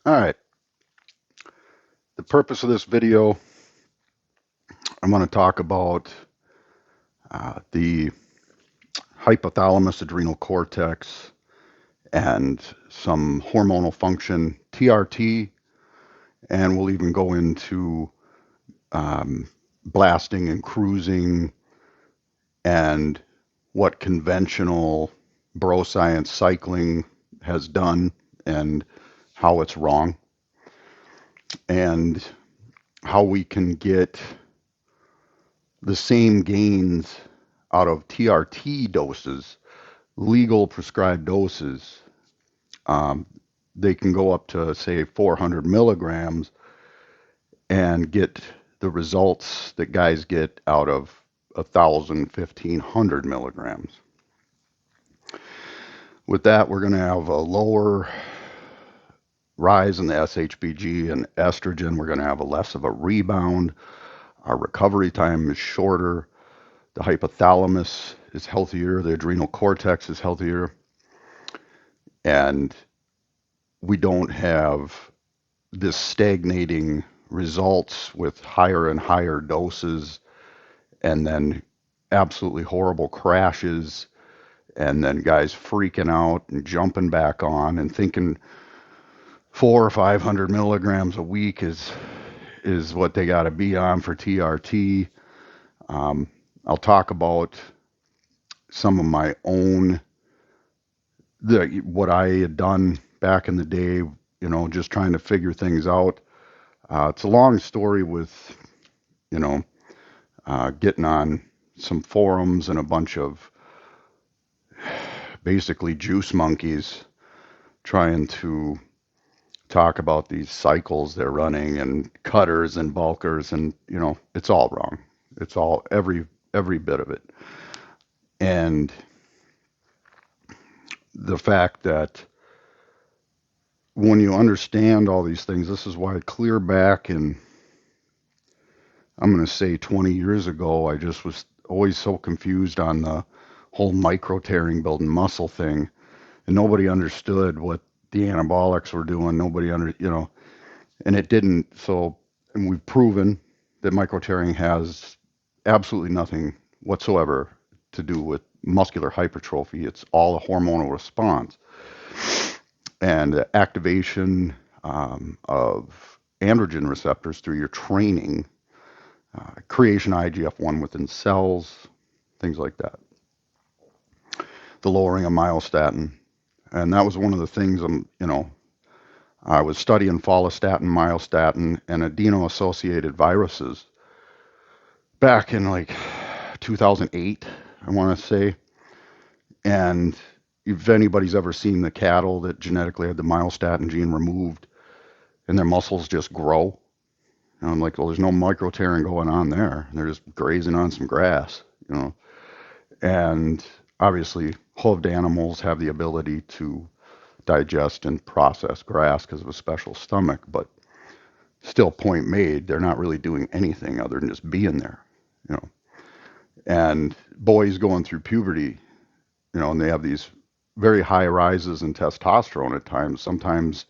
All right, the purpose of this video, I'm going to talk about the hypothalamus adrenal cortex and some hormonal function, TRT, and we'll even go into um, blasting and cruising and what conventional bro science cycling has done and how it's wrong, and how we can get the same gains out of TRT doses, legal prescribed doses. Um, they can go up to, say, 400 milligrams and get the results that guys get out of 1,000, 1,500 milligrams. With that, we're going to have a lower rise in the SHBG and estrogen. We're going to have a less of a rebound. Our recovery time is shorter. The hypothalamus is healthier. The adrenal cortex is healthier. And we don't have this stagnating results with higher and higher doses and then absolutely horrible crashes and then guys freaking out and jumping back on and thinking 400 or 500 milligrams a week is what they got to be on for TRT. I'll talk about some of my own what I had done back in the day, just trying to figure things out. It's a long story with, you know, getting on some forums and a bunch of basically juice monkeys trying to talk about these cycles they're running and cutters and bulkers, and it's all wrong. It's all every bit of it. And the fact that when you understand all these things, this is why clear back in, I'm going to say 20 years ago, I just was always so confused on the whole micro tearing building muscle thing, and nobody understood what the anabolics were doing. Nobody and it didn't. So, and we've proven that micro tearing has absolutely nothing whatsoever to do with muscular hypertrophy. It's all a hormonal response and the activation of androgen receptors through your training, creation of IGF-1 within cells, things like that. The lowering of myostatin, and that was one of the things I was studying follistatin, myostatin, and adeno-associated viruses back in like 2008, I want to say. And if anybody's ever seen the cattle that genetically had the myostatin gene removed and their muscles just grow, and I'm like, well, there's no micro tearing going on there. They're just grazing on some grass. And obviously, hooved animals have the ability to digest and process grass because of a special stomach, but still, point made, they're not really doing anything other than just being there, you know. And boys going through puberty, and they have these very high rises in testosterone at times, sometimes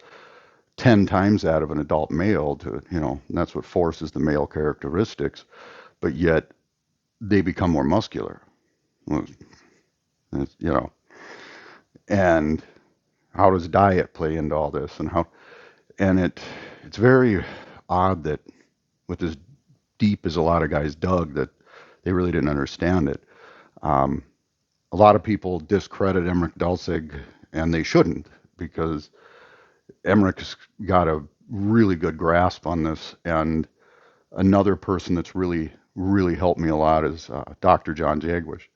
10 times that of an adult male and that's what forces the male characteristics, but yet they become more muscular. Well, you know, and how does diet play into all this and it's very odd that with as deep as a lot of guys dug that they really didn't understand it. Um, a lot of people discredit Emmerich Dulcig, and they shouldn't, because Emmerich's got a really good grasp on this. And another person that's really, really helped me a lot is Dr. John Jagwish.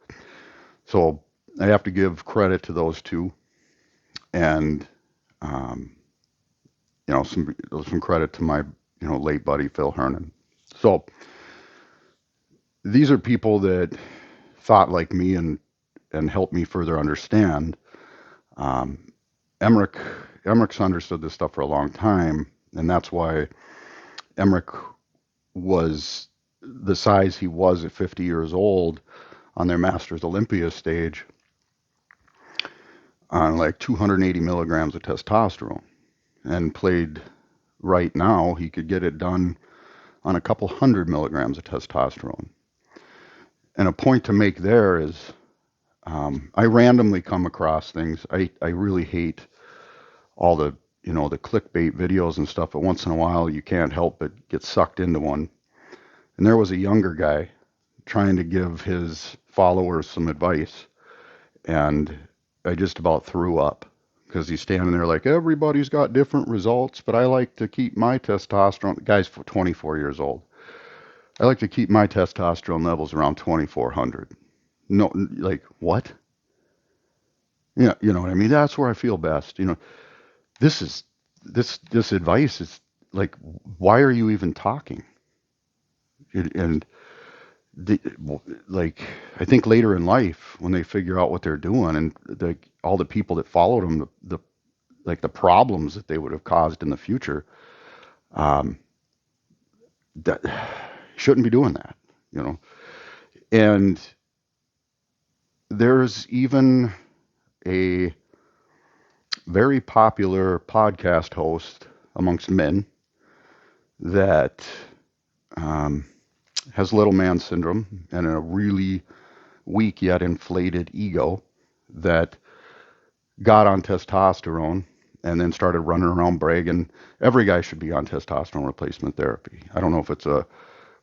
So I have to give credit to those two, and um, some credit to my late buddy Phil Hernan. So these are people that thought like me and helped me further understand. Um, Emmerich Emmerich's understood this stuff for a long time, and that's why Emmerich was the size he was at 50 years old on their Masters Olympia stage on like 280 milligrams of testosterone. and played right now, he could get it done on a couple 100 milligrams of testosterone. And a point to make there is, I randomly come across things. I really hate all the, the clickbait videos and stuff, but once in a while you can't help but get sucked into one. And there was a younger guy trying to give his followers some advice, and I just about threw up because he's standing there like, everybody's got different results, but I like to keep my testosterone. The guy's 24 years old. I like to keep my testosterone levels around 2400. No, like what? Yeah, you know what I mean? That's where I feel best. This is this advice is like, why are you even talking? And the, like, I think later in life when they figure out what they're doing, and all the people that followed them, the problems that they would have caused in the future, um, that shouldn't be doing that, you know. And there's even a very popular podcast host amongst men that um, has little man syndrome and a really weak yet inflated ego that got on testosterone and then started running around bragging every guy should be on testosterone replacement therapy. I don't know if it's a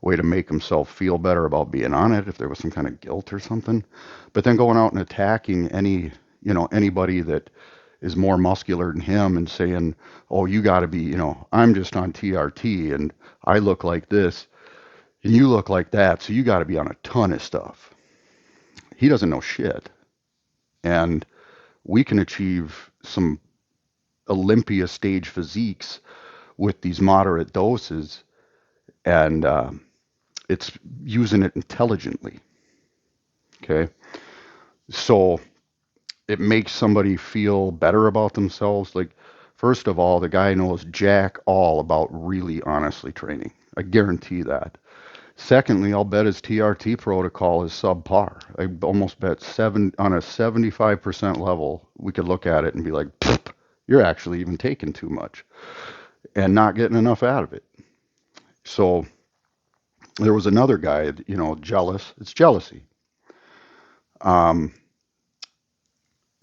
way to make himself feel better about being on it, if there was some kind of guilt or something, but then going out and attacking anybody that is more muscular than him and saying, oh, you got to be, I'm just on TRT and I look like this and you look like that, so you got to be on a ton of stuff. He doesn't know shit. And we can achieve some Olympia stage physiques with these moderate doses, and it's using it intelligently. Okay. So it makes somebody feel better about themselves. Like, first of all, the guy knows jack all about really honestly training. I guarantee that. Secondly, I'll bet his TRT protocol is subpar. I almost bet on a 75% level, we could look at it and be like, you're actually even taking too much and not getting enough out of it. So there was another guy, jealous. It's jealousy. Um,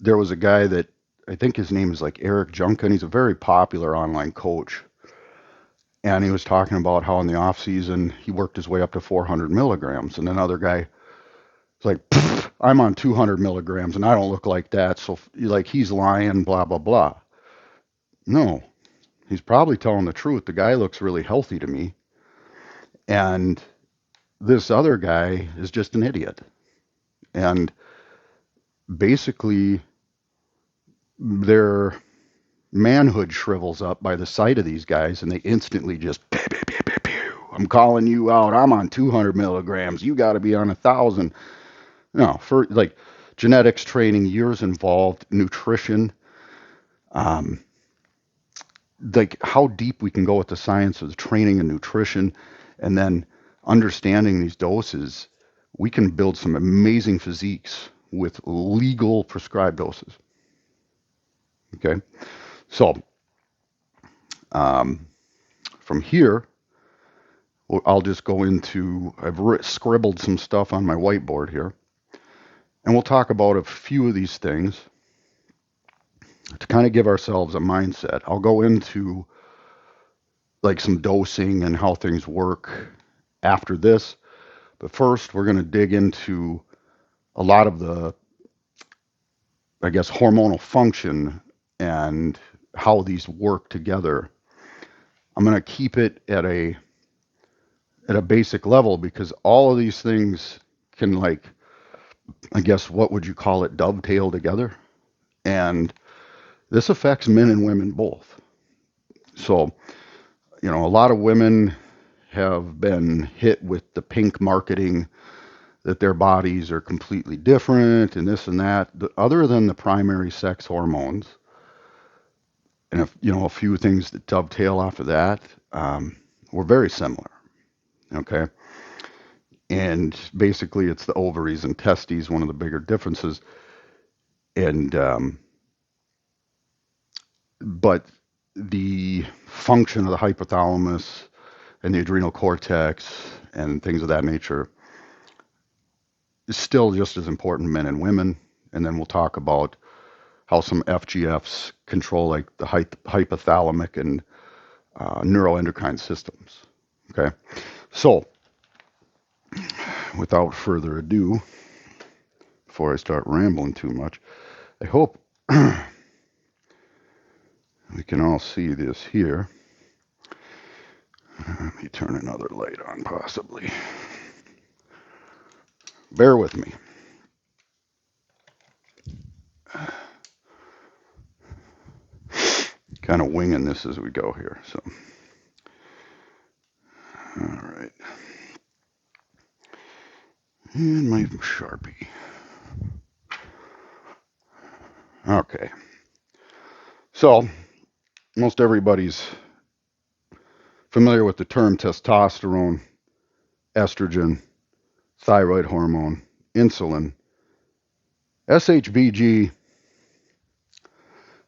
there was a guy that I think his name is like Eric Junkin. He's a very popular online coach. And he was talking about how in the off season he worked his way up to 400 milligrams. And another guy was like, I'm on 200 milligrams and I don't look like that. So like he's lying, blah, blah, blah. No, he's probably telling the truth. The guy looks really healthy to me. And this other guy is just an idiot. And basically, their manhood shrivels up by the sight of these guys, and they instantly just, pew, pew, pew, pew, pew. I'm calling you out. I'm on 200 milligrams. You got to be on 1,000. No, for like genetics training, years involved, nutrition, um, like how deep we can go with the science of training and nutrition, and then understanding these doses, we can build some amazing physiques with legal prescribed doses. Okay, so um, from here, I'll just go into, I've scribbled some stuff on my whiteboard here, and we'll talk about a few of these things to kind of give ourselves a mindset. I'll go into like some dosing and how things work after this, but first we're going to dig into a lot of the, I guess, hormonal function and how these work together. I'm going to keep it at a basic level because all of these things can, like, I guess, what would you call it, dovetail together. And this affects men and women both. So, a lot of women have been hit with the pink marketing that their bodies are completely different and this and that. Other than the primary sex hormones and a few things that dovetail after that, we're very similar. Okay. And basically, it's the ovaries and testes, one of the bigger differences. And but the function of the hypothalamus and the adrenal cortex and things of that nature is still just as important in men and women. And then we'll talk about how some FGFs control like the hypothalamic and neuroendocrine systems. Okay, so without further ado, before I start rambling too much, I hope we can all see this here. Let me turn another light on, possibly. Bear with me. Kind of winging this as we go here. So, all right. And my Sharpie. Okay. So, most everybody's familiar with the term testosterone, estrogen, thyroid hormone, insulin. SHBG,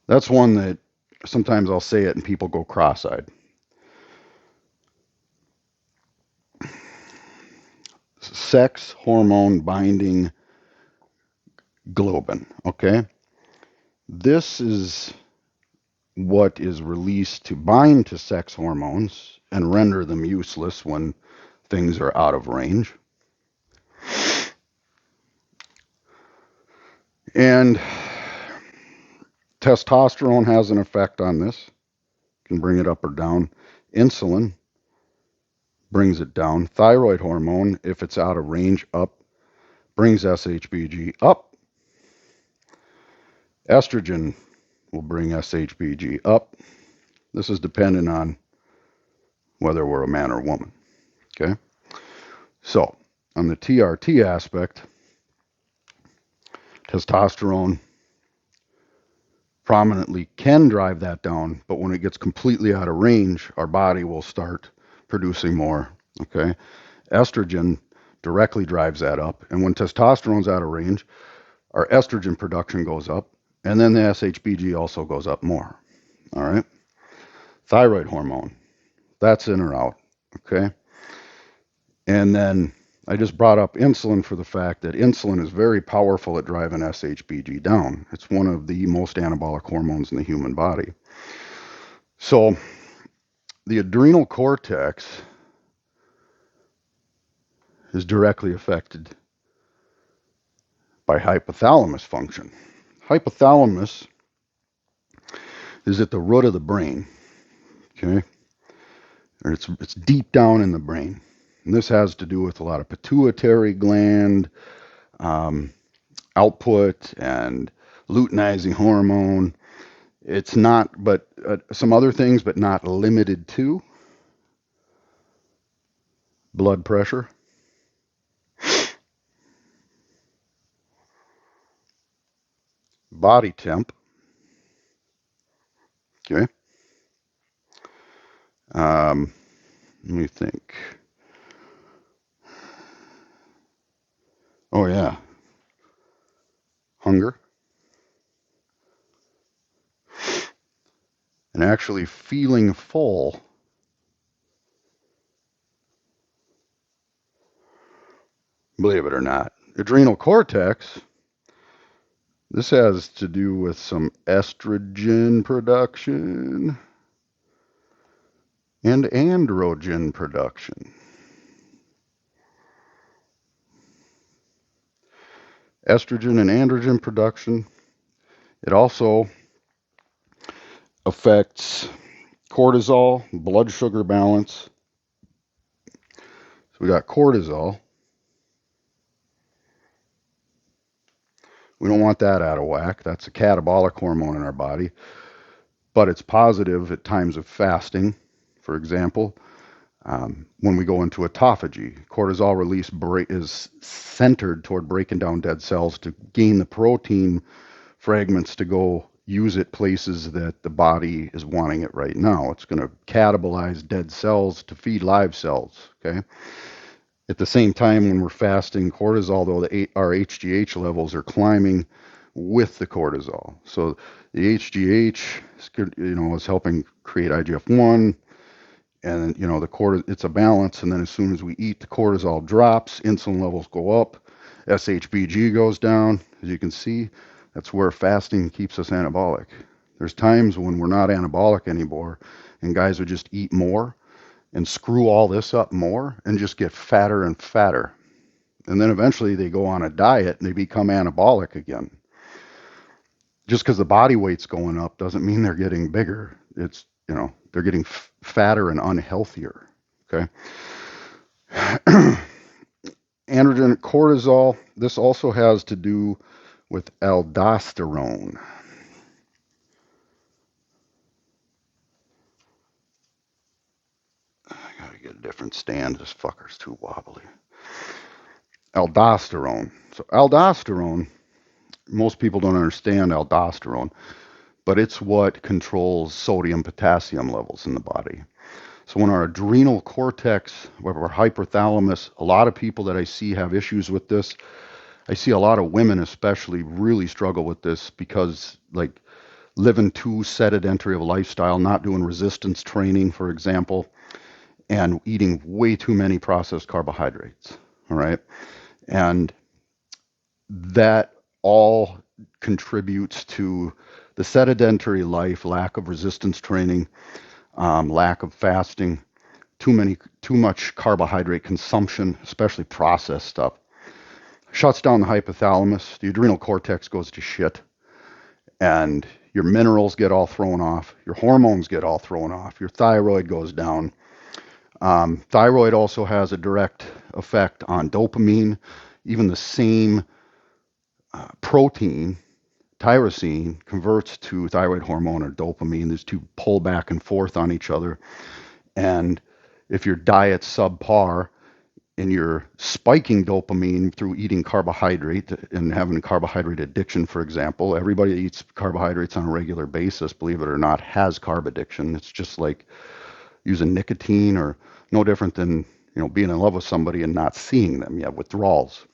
that's one that sometimes I'll say it and people go cross-eyed. Sex hormone binding globin, okay? This is what is released to bind to sex hormones and render them useless when things are out of range. And testosterone has an effect on this, can bring it up or down. Insulin brings it down. Thyroid hormone, if it's out of range, up, brings SHBG up. Estrogen will bring SHBG up. This is dependent on whether we're a man or woman. Okay? So, on the TRT aspect, testosterone prominently can drive that down, but when it gets completely out of range, our body will start producing more. Okay? Estrogen directly drives that up, and when testosterone's out of range, our estrogen production goes up, and then the SHBG also goes up more. All right? Thyroid hormone, that's in or out. Okay? And then I just brought up insulin for the fact that insulin is very powerful at driving SHBG down. It's one of the most anabolic hormones in the human body. So the adrenal cortex is directly affected by hypothalamus function. Hypothalamus is at the root of the brain, okay? Or it's deep down in the brain. And this has to do with a lot of pituitary gland output and luteinizing hormone. It's not, but some other things, but not limited to blood pressure, body temp. Okay. Let me think. Oh, yeah. Hunger. And actually feeling full. Believe it or not. Adrenal cortex. This has to do with some estrogen production and androgen production. Estrogen and androgen production. It also affects cortisol, blood sugar balance. So we got cortisol. We don't want that out of whack. That's a catabolic hormone in our body, but it's positive at times of fasting. For example, when we go into autophagy, cortisol release is centered toward breaking down dead cells to gain the protein fragments to go use it places that the body is wanting it right now. It's going to catabolize dead cells to feed live cells. Okay. At the same time, when we're fasting cortisol, though our HGH levels are climbing, with the cortisol. So the HGH is helping create IGF-1, and the it's a balance. And then as soon as we eat, the cortisol drops, insulin levels go up, SHBG goes down. As you can see, that's where fasting keeps us anabolic. There's times when we're not anabolic anymore, and guys would just eat more and screw all this up more and just get fatter and fatter. And then eventually they go on a diet and they become anabolic again. Just because the body weight's going up doesn't mean they're getting bigger. It's, they're getting fatter and unhealthier. Okay. Androgen cortisol, this also has to do with aldosterone. I gotta get a different stand. This fucker's too wobbly. Aldosterone. So aldosterone, most people don't understand aldosterone, but it's what controls sodium potassium levels in the body. So when our adrenal cortex, our hypothalamus, a lot of people that I see have issues with this. I see a lot of women especially really struggle with this because like living too sedentary of a lifestyle, not doing resistance training, for example, and eating way too many processed carbohydrates. All right. And that all contributes to the sedentary life, lack of resistance training, lack of fasting, too much carbohydrate consumption, especially processed stuff. Shuts down the hypothalamus. The adrenal cortex goes to shit, and your minerals get all thrown off. Your hormones get all thrown off. Your thyroid goes down. Thyroid also has a direct effect on dopamine. Even the same protein, tyrosine, converts to thyroid hormone or dopamine. These two pull back and forth on each other. And if your diet's subpar and you're spiking dopamine through eating carbohydrate and having a carbohydrate addiction, for example, everybody that eats carbohydrates on a regular basis, believe it or not, has carb addiction. It's just like using nicotine, or no different than being in love with somebody and not seeing them. You have withdrawals.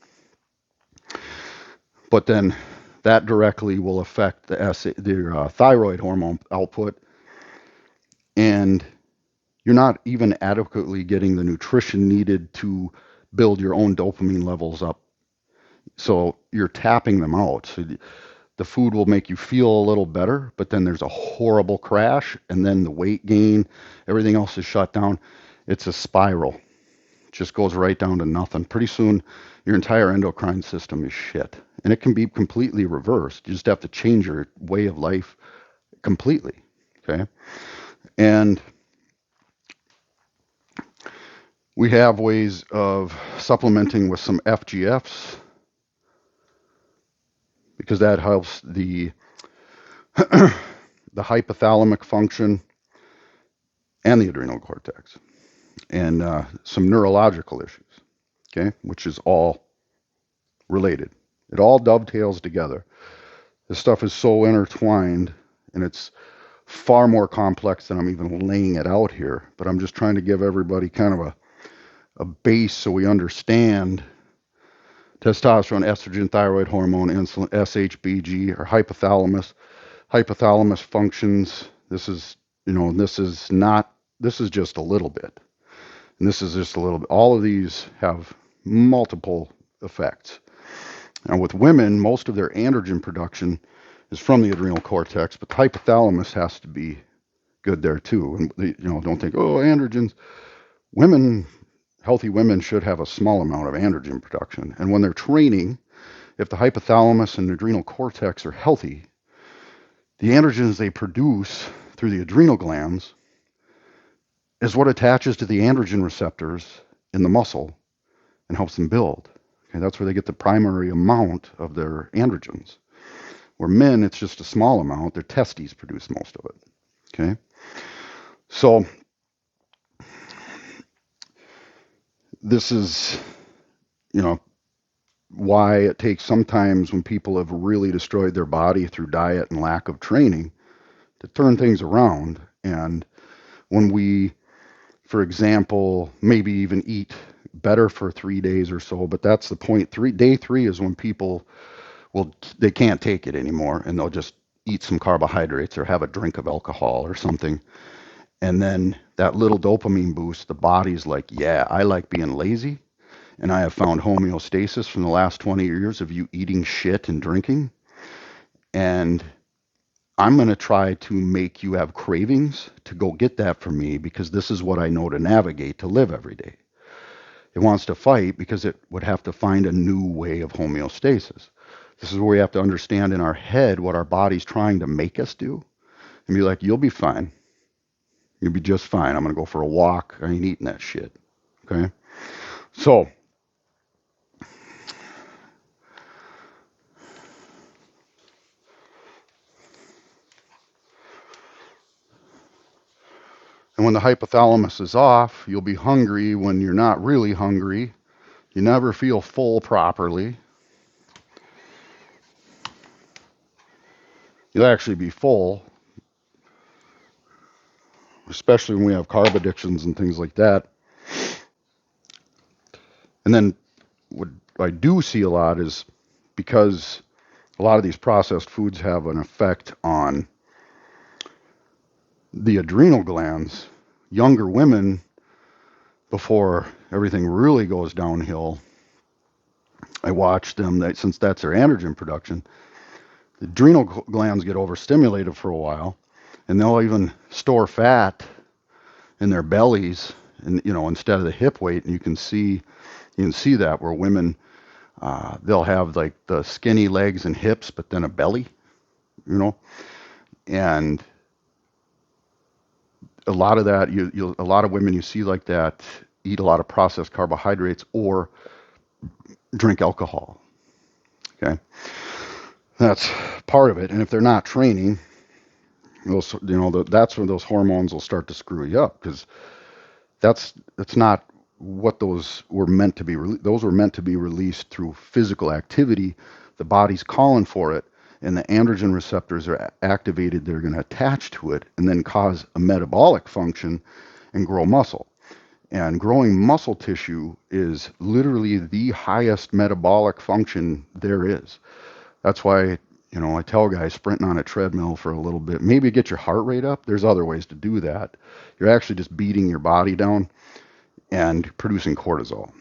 But then that directly will affect the thyroid hormone output, and you're not even adequately getting the nutrition needed to build your own dopamine levels up. So you're tapping them out. So the food will make you feel a little better, but then there's a horrible crash, and then the weight gain, everything else is shut down. It's a spiral. It just goes right down to nothing. Pretty soon, your entire endocrine system is shit. And it can be completely reversed. You just have to change your way of life completely. Okay? And we have ways of supplementing with some FGFs, because that helps the the hypothalamic function and the adrenal cortex, and some neurological issues, okay, which is all related. It all dovetails together. This stuff is so intertwined, and it's far more complex than I'm even laying it out here, but I'm just trying to give everybody kind of a base so we understand testosterone, estrogen, thyroid hormone, insulin, SHBG, or hypothalamus. Hypothalamus functions. This is, this is not, this is just a little bit. And this is just a little bit. All of these have multiple effects. Now, with women, most of their androgen production is from the adrenal cortex, but the hypothalamus has to be good there too. And don't think, oh, androgens. Healthy women should have a small amount of androgen production. And when they're training, if the hypothalamus and adrenal cortex are healthy, the androgens they produce through the adrenal glands is what attaches to the androgen receptors in the muscle and helps them build. Okay, that's where they get the primary amount of their androgens. Where men, it's just a small amount. Their testes produce most of it. Okay, so this is, why it takes sometimes, when people have really destroyed their body through diet and lack of training, to turn things around. And when we, for example, maybe even eat better for 3 days or so, but that's the point. Day three is when people Well, they can't take it anymore, and they'll just eat some carbohydrates or have a drink of alcohol or something. And then that little dopamine boost, the body's like, yeah, I like being lazy. And I have found homeostasis from the last 20 years of you eating shit and drinking. And I'm going to try to make you have cravings to go get that for me because this is what I know to navigate to live every day. It wants to fight because it would have to find a new way of homeostasis. This is where we have to understand in our head what our body's trying to make us do and be like, you'll be fine. You'll be just fine. I'm going to go for a walk. I ain't eating that shit. Okay? So, and when the hypothalamus is off, you'll be hungry when you're not really hungry. You never feel full properly. You'll actually be full, especially when we have carb addictions and things like that. And then what I do see a lot is because a lot of these processed foods have an effect on the adrenal glands, younger women, before everything really goes downhill, I watch them, since that's their androgen production, the adrenal glands get overstimulated for a while, and they'll even store fat in their bellies, and instead of the hip weight, and you can see that where women they'll have like the skinny legs and hips, but then a belly, you know, and a lot of that a lot of women you see like that eat a lot of processed carbohydrates or drink alcohol. Okay, that's part of it, and if they're not training, that's when those hormones will start to screw you up because that's not what those were meant to be. Those were meant to be released through physical activity. The body's calling for it, and the androgen receptors are activated. They're going to attach to it and then cause a metabolic function and grow muscle. And growing muscle tissue is literally the highest metabolic function there is. That's why, I tell guys sprinting on a treadmill for a little bit, maybe get your heart rate up. There's other ways to do that. You're actually just beating your body down and producing cortisol.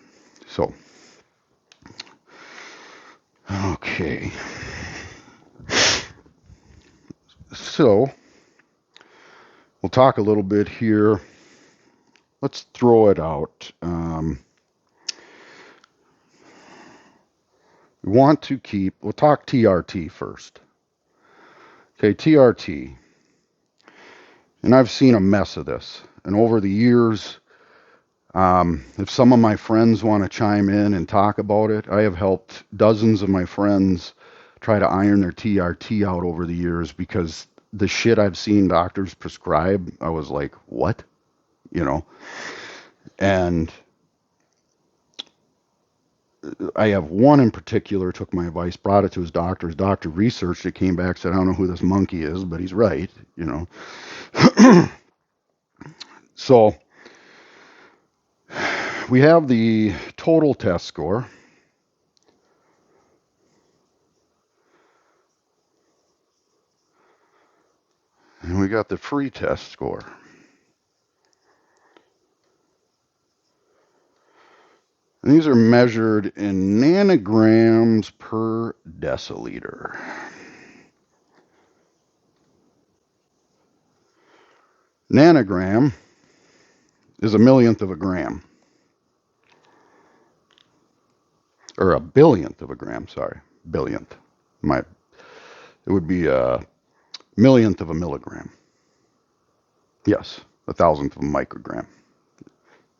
So, okay. So, we'll talk a little bit here. Let's throw it out. We'll talk TRT first. Okay, TRT. And I've seen a mess of this. And over the years, if some of my friends want to chime in and talk about it, I have helped dozens of my friends try to iron their TRT out over the years because the shit I've seen doctors prescribe, I was like, what? And I have one in particular took my advice, brought it to his doctor. His doctor researched it, came back, said, I don't know who this monkey is, but he's right. So we have the total test score. And we got the free test score. And these are measured in nanograms per deciliter. Nanogram is a millionth of a gram. Or a billionth of a gram, sorry. Billionth. It would be a millionth of a milligram. Yes, a thousandth of a microgram.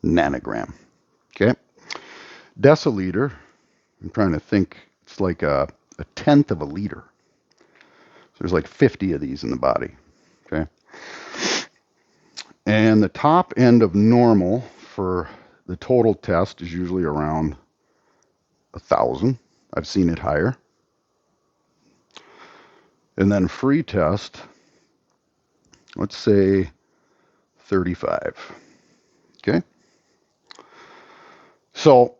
Nanogram. Okay. Deciliter, I'm trying to think, it's like a tenth of a liter. So there's like 50 of these in the body. Okay. And the top end of normal for the total test is usually around 1,000. I've seen it higher. And then free test, let's say 35. Okay. So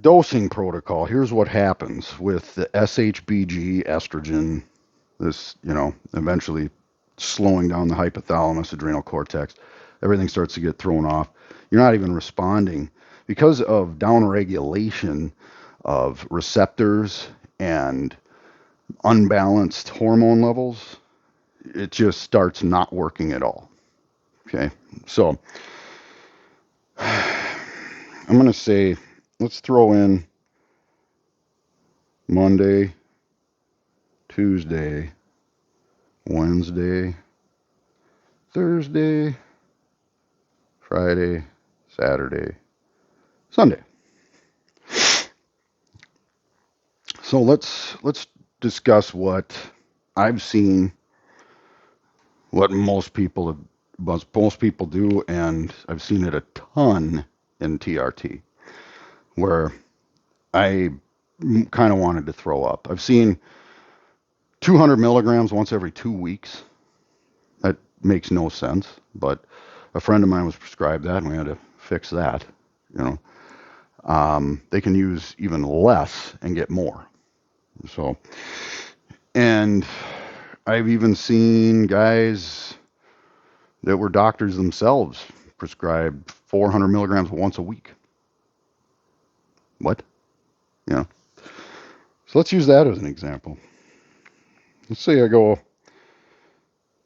dosing protocol. Here's what happens with the SHBG estrogen, this, eventually slowing down the hypothalamus, adrenal cortex. Everything starts to get thrown off. You're not even responding because of downregulation of receptors and unbalanced hormone levels. It just starts not working at all. Okay. So I'm going to say, let's throw in Monday, Tuesday, Wednesday, Thursday, Friday, Saturday, Sunday. So let's discuss what I've seen, what most people do, and I've seen it a ton in TRT, where I kind of wanted to throw up. I've seen 200 milligrams once every 2 weeks. That makes no sense, but a friend of mine was prescribed that, and we had to fix that. You know, they can use even less and get more. So, and I've even seen guys that were doctors themselves prescribe 400 milligrams once a week. What? Yeah. So let's use that as an example. Let's say I go,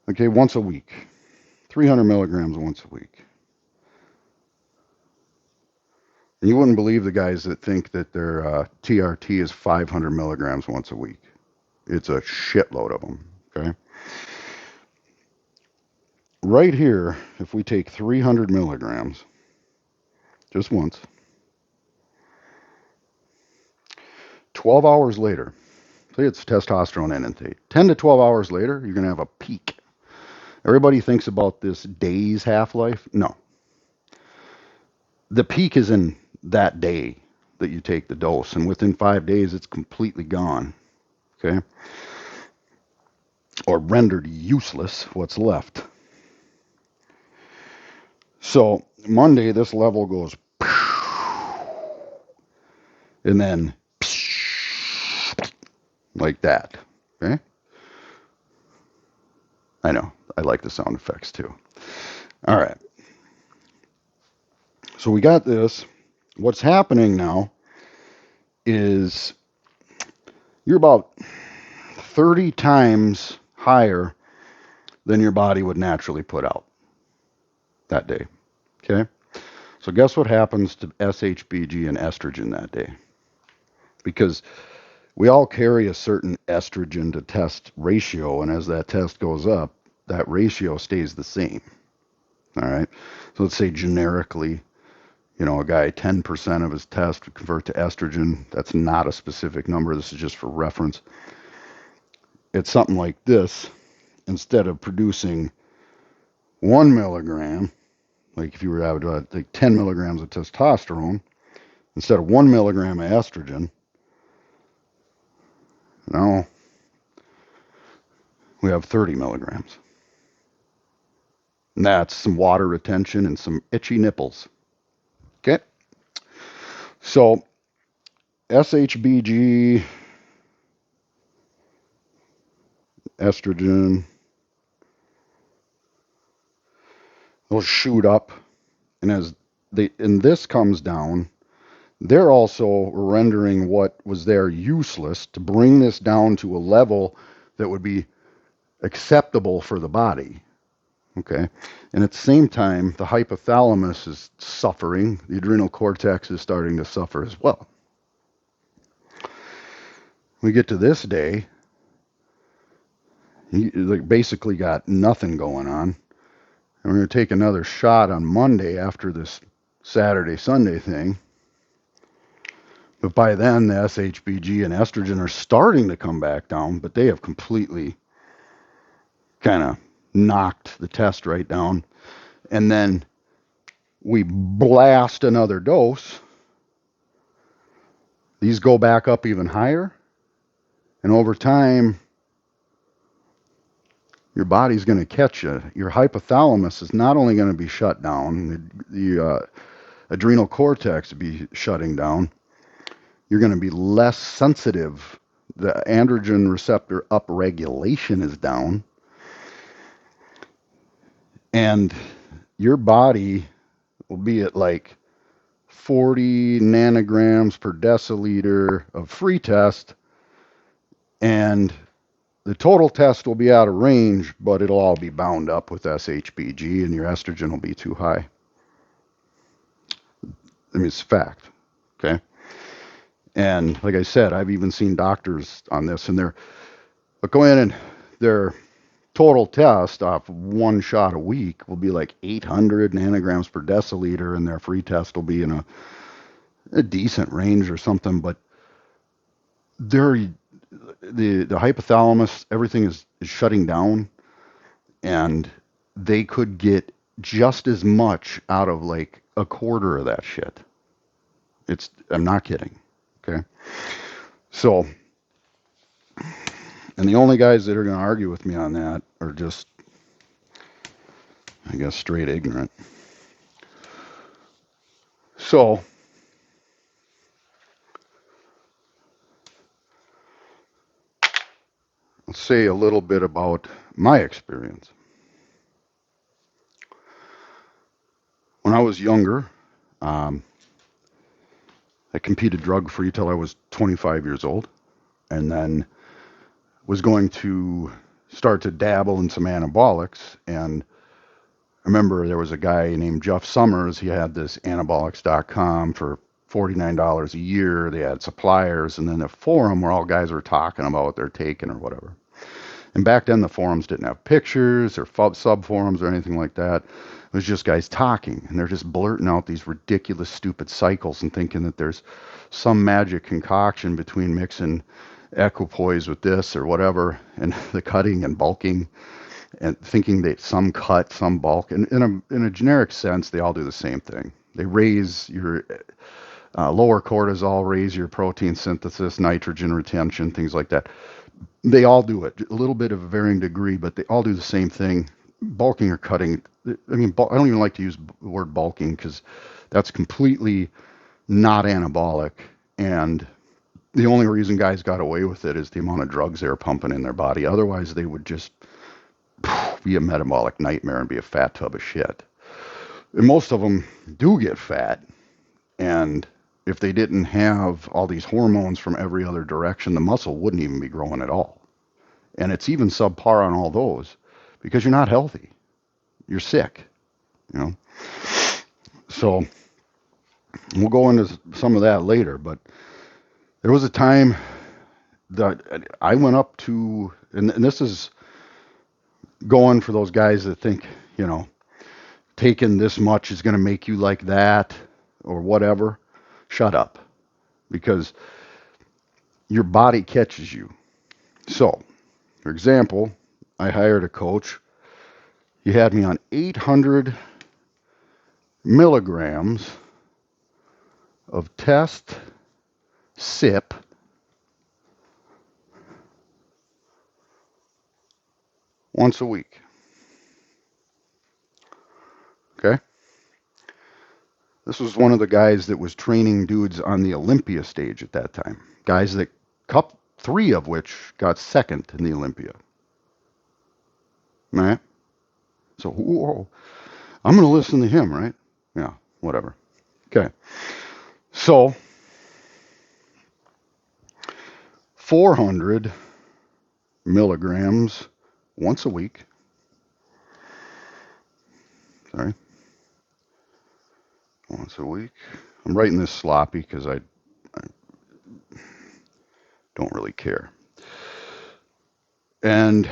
okay, once a week, 300 milligrams once a week. And you wouldn't believe the guys that think that their TRT is 500 milligrams once a week. It's a shitload of them. Okay. Right here, if we take 300 milligrams just once, 12 hours later, say it's testosterone and intake, 10 to 12 hours later, you're going to have a peak. Everybody thinks about this day's half-life. No. The peak is in that day that you take the dose, and within 5 days, it's completely gone. Okay? Or rendered useless, what's left. So Monday, this level goes, and then like that. Okay? I know. I like the sound effects too. All right. So we got this. What's happening now is you're about 30 times higher than your body would naturally put out that day. Okay? So guess what happens to SHBG and estrogen that day? Because we all carry a certain estrogen to test ratio, and as that test goes up, that ratio stays the same. All right? So let's say generically, a guy, 10% of his test would convert to estrogen. That's not a specific number. This is just for reference. It's something like this. Instead of producing 1 milligram, like if you were to have like 10 milligrams of testosterone, instead of 1 milligram of estrogen, now we have 30 milligrams. And that's some water retention and some itchy nipples. Okay? So SHBG, estrogen, they'll shoot up. And this comes down, they're also rendering what was there useless to bring this down to a level that would be acceptable for the body. Okay. And at the same time, the hypothalamus is suffering. The adrenal cortex is starting to suffer as well. We get to this day, you basically got nothing going on. And we're going to take another shot on Monday after this Saturday, Sunday thing. But by then, the SHBG and estrogen are starting to come back down, but they have completely kind of knocked the test right down. And then we blast another dose. These go back up even higher. And over time, your body's going to catch you. Your hypothalamus is not only going to be shut down, the adrenal cortex will be shutting down. you're going to be less sensitive. The androgen receptor upregulation is down, and your body will be at like 40 nanograms per deciliter of free test, and the total test will be out of range, but it'll all be bound up with SHBG, and your estrogen will be too high. I mean, it's a fact. Okay. And like I said, I've even seen doctors on this, and they're go in and their total test off one shot a week will be like 800 nanograms per deciliter, and their free test will be in a decent range or something. But they're the hypothalamus, everything is shutting down, and they could get just as much out of like a quarter of that shit. I'm not kidding. Okay. So, and the only guys that are going to argue with me on that are just, I guess, straight ignorant. So, I'll say a little bit about my experience. When I was younger, I competed drug-free till I was 25 years old, and then was going to start to dabble in some anabolics. And I remember there was a guy named Jeff Summers. He had this anabolics.com for $49 a year. They had suppliers, and then a forum where all guys were talking about what they're taking or whatever. And back then, the forums didn't have pictures or sub-forums or anything like that. It was just guys talking, and they're just blurting out these ridiculous, stupid cycles and thinking that there's some magic concoction between mixing equipoise with this or whatever, and the cutting and bulking, and thinking that some cut, some bulk. And in a generic sense, they all do the same thing. They raise your lower cortisol, raise your protein synthesis, nitrogen retention, things like that. They all do it, a little bit of a varying degree, but they all do the same thing. Bulking or cutting. I mean, I don't even like to use the word bulking because that's completely not anabolic. And the only reason guys got away with it is the amount of drugs they were pumping in their body. Otherwise, they would just be a metabolic nightmare and be a fat tub of shit. And most of them do get fat. And if they didn't have all these hormones from every other direction, the muscle wouldn't even be growing at all. And it's even subpar on all those because you're not healthy. You're sick, you know. So we'll go into some of that later, but there was a time that I went up to, and this is going for those guys that think, you know, taking this much is going to make you like that or whatever. Shut up, because your body catches you. So, for example, I hired a coach. He had me on 800 milligrams of test sip once a week. Okay? This was one of the guys that was training dudes on the Olympia stage at that time. Guys that, three of which got second in the Olympia. All right? So, whoa, I'm going to listen to him, right? Yeah, whatever. Okay. So, 400 milligrams once a week. Sorry. Once a week. I'm writing this sloppy because I don't really care. And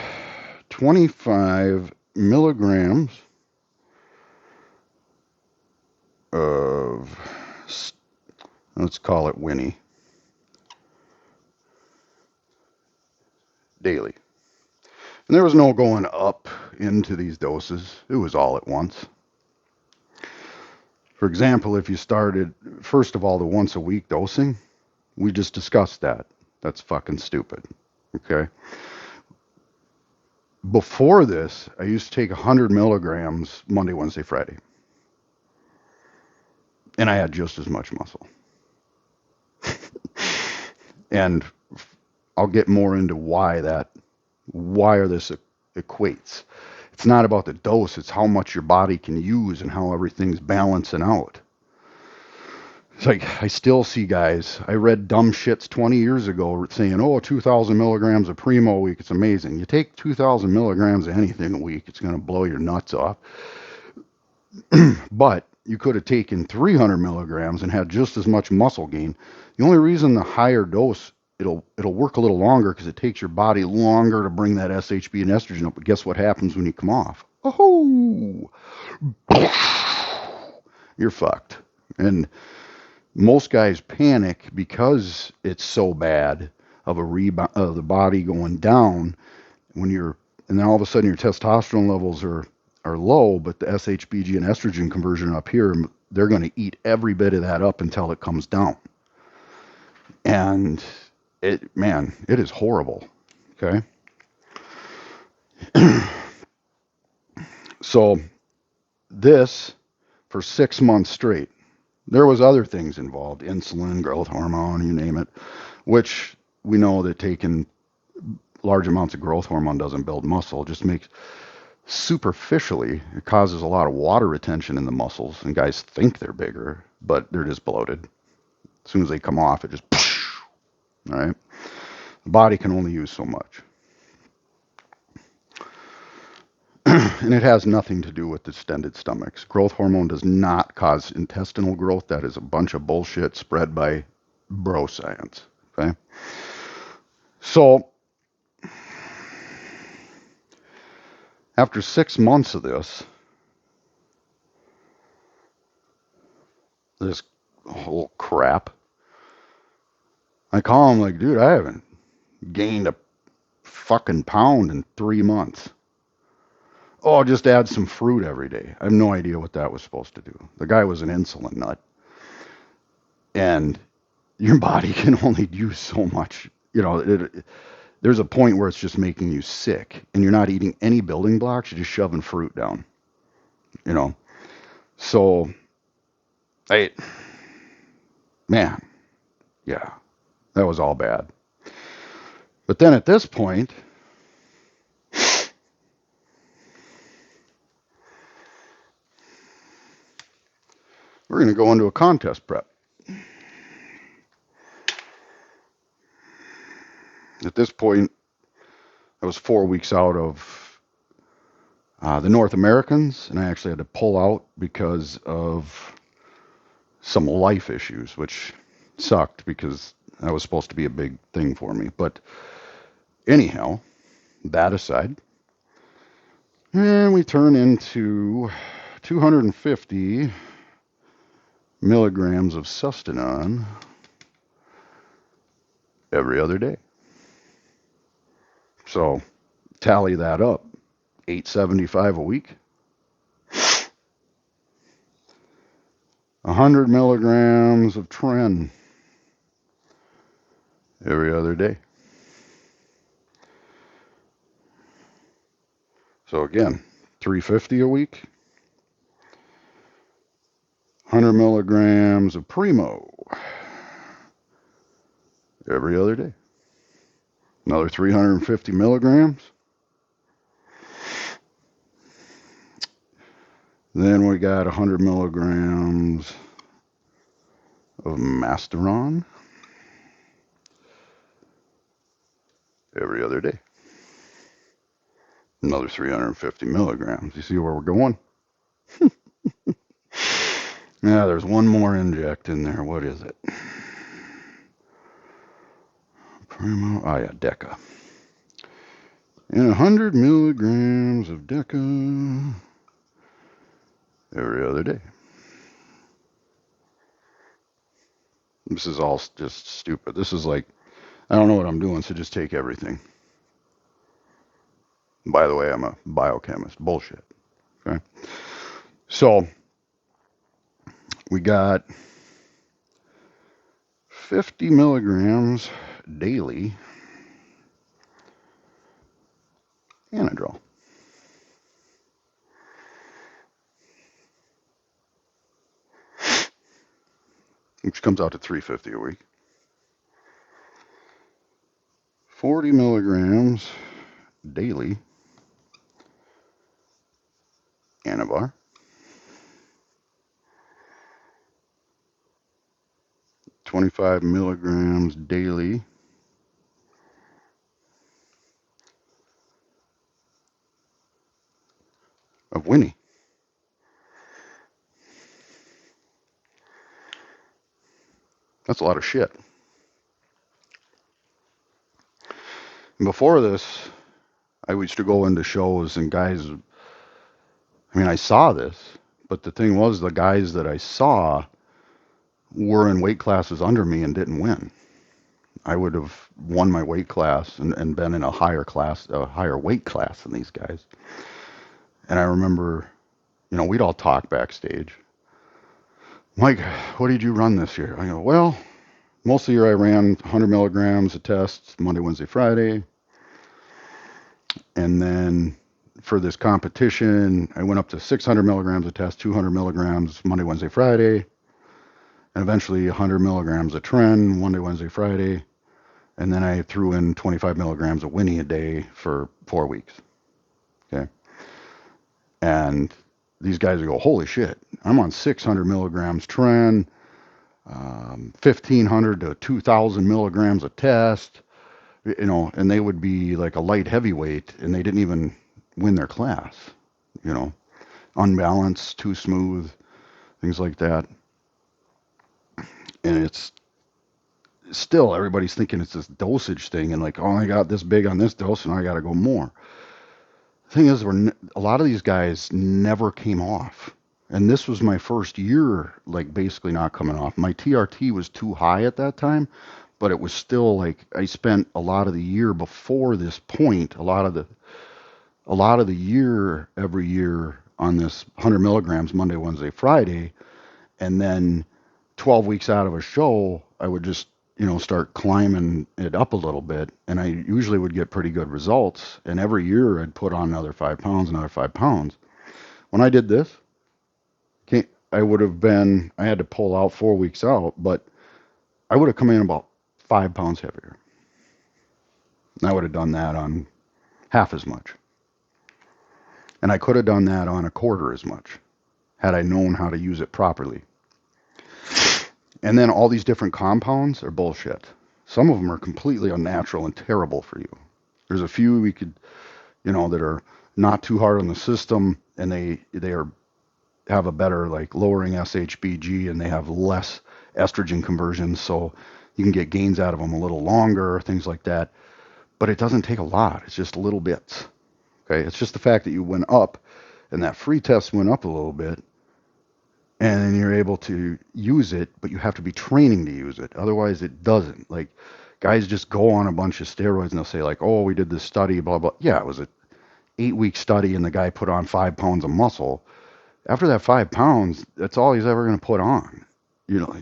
25 milligrams of, let's call it Winnie, daily. And there was no going up into these doses. It was all at once. For example, if you started, first of all, the once a week dosing, we just discussed that. That's fucking stupid. Okay. Before this, I used to take 100 milligrams Monday, Wednesday, Friday. And I had just as much muscle. And I'll get more into why are this equates. It's not about the dose, it's how much your body can use and how everything's balancing out. It's like I still see guys. I read dumb shits 20 years ago saying, "Oh, 2,000 milligrams of Primo a week, it's amazing." You take 2,000 milligrams of anything a week, it's going to blow your nuts off. But you could have taken 300 milligrams and had just as much muscle gain. The only reason the higher dose it'll work a little longer because it takes your body longer to bring that SHB and estrogen up. But guess what happens when you come off? Oh, you're fucked. And most guys panic because it's so bad of a rebound of the body going down when you're, and then all of a sudden your testosterone levels are low, but the SHBG and estrogen conversion up here, they're going to eat every bit of that up until it comes down. And it is horrible. Okay. So this for 6 months straight. There was other things involved, insulin, growth hormone, you name it, which we know that taking large amounts of growth hormone doesn't build muscle. It just makes superficially, it causes a lot of water retention in the muscles, and guys think they're bigger, but they're just bloated. As soon as they come off, it just, all right? The body can only use so much. And it has nothing to do with distended stomachs. Growth hormone does not cause intestinal growth. That is a bunch of bullshit spread by bro science. Okay? So, after 6 months of this whole crap, I call him like, dude, I haven't gained a fucking pound in 3 months. Oh, just add some fruit every day. I have no idea what that was supposed to do. The guy was an insulin nut. And your body can only use so much. There's a point where it's just making you sick. And you're not eating any building blocks. You're just shoving fruit down. You know? So, man, yeah, that was all bad. But then at this point, we're going to go into a contest prep. At this point, I was 4 weeks out of the North Americans, and I actually had to pull out because of some life issues, which sucked because that was supposed to be a big thing for me. But anyhow, that aside, and we turn into 250 milligrams of Sustanon every other day. So tally that up, 875 a week. 100 milligrams of Tren every other day. So again, 350 a week. 100 milligrams of Primo every other day. Another 350 milligrams. Then we got 100 milligrams of Masteron every other day. Another 350 milligrams. You see where we're going? Yeah, there's one more inject in there. What is it? Primo. Oh, yeah, Deca. And 100 milligrams of Deca every other day. This is all just stupid. This is like, I don't know what I'm doing, so just take everything. By the way, I'm a biochemist. Bullshit. Okay. So we got 50 milligrams daily Anadrol. Which comes out to 350 a week. 40 milligrams daily, Anavar. 25 milligrams daily of Winnie. That's a lot of shit. And before this, I used to go into shows and guys, I mean, I saw this, but the thing was, the guys that I saw were in weight classes under me and didn't win. I would have won my weight class and been in a higher class, a higher weight class than these guys. And I remember, we'd all talk backstage. Mike, what did you run this year? I go, well, most of the year I ran 100 milligrams a test Monday, Wednesday, Friday. And then for this competition, I went up to 600 milligrams a test, 200 milligrams Monday, Wednesday, Friday. And eventually 100 milligrams a tren Monday, Wednesday, Friday. And then I threw in 25 milligrams of Winnie a day for 4 weeks. Okay. And these guys go, holy shit, I'm on 600 milligrams tren, 1,500 to 2,000 milligrams a test, and they would be like a light heavyweight, and they didn't even win their class, unbalanced, too smooth, things like that. And it's still, everybody's thinking it's this dosage thing, and like, oh, I got this big on this dose, and I got to go more. The thing is, a lot of these guys never came off. And this was my first year, like basically not coming off. My TRT was too high at that time, but it was still like I spent a lot of the year before this point, a lot of the year every year on this 100 milligrams Monday, Wednesday, Friday, and then 12 weeks out of a show, I would just start climbing it up a little bit, and I usually would get pretty good results. And every year I'd put on another 5 pounds, another 5 pounds. When I did this, I would have been, I had to pull out 4 weeks out, but I would have come in about 5 pounds heavier. And I would have done that on half as much. And I could have done that on a quarter as much had I known how to use it properly. And then all these different compounds are bullshit. Some of them are completely unnatural and terrible for you. There's a few we could, that are not too hard on the system, and they have a better like lowering SHBG, and they have less estrogen conversion, so you can get gains out of them a little longer, things like that. But it doesn't take a lot. It's just little bits. Okay, it's just the fact that you went up, and that free test went up a little bit, and then you're able to use it, but you have to be training to use it. Otherwise, it doesn't. Like, guys just go on a bunch of steroids, and they'll say, like, oh, we did this study, blah, blah. Yeah, it was an 8-week study, and the guy put on 5 pounds of muscle. After that 5 pounds, that's all he's ever going to put on.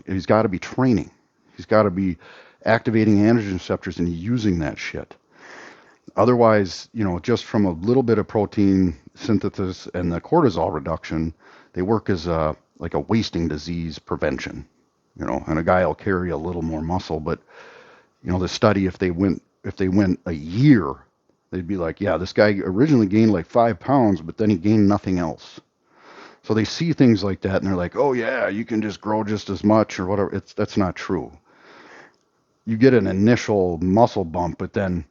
He's got to be training. He's got to be activating androgen receptors and using that shit. Otherwise, just from a little bit of protein synthesis and the cortisol reduction, they work as a wasting disease prevention. And a guy will carry a little more muscle, but the study, if they went a year, they'd be like, yeah, this guy originally gained like 5 pounds, but then he gained nothing else. So they see things like that, and they're like, oh yeah, you can just grow just as much or whatever. That's not true. You get an initial muscle bump, but then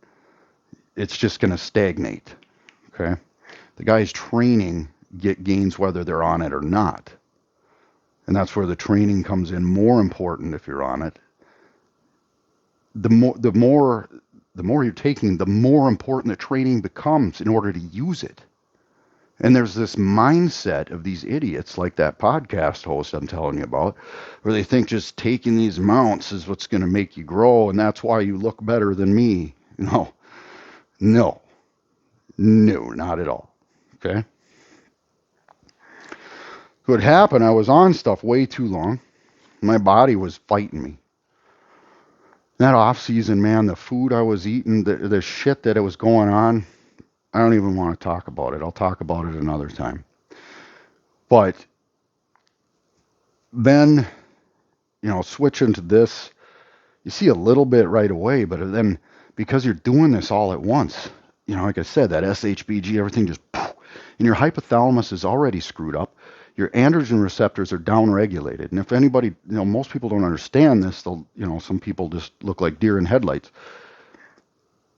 it's just going to stagnate. Okay, the guys training get gains whether they're on it or not, and that's where the training comes in more important. If you're on it, the more you're taking, the more important the training becomes in order to use it. And there's this mindset of these idiots, like that podcast host I'm telling you about, where they think just taking these amounts is what's going to make you grow, and that's why you look better than me. No, not at all. Okay? What happened, I was on stuff way too long. My body was fighting me. That off season, man, the food I was eating, the shit that it was going on, I don't even want to talk about it. I'll talk about it another time. But then, switching to this, you see a little bit right away, but then because you're doing this all at once. Like I said, that SHBG, everything just, and your hypothalamus is already screwed up. Your androgen receptors are downregulated. And if anybody, most people don't understand this. Some people just look like deer in headlights.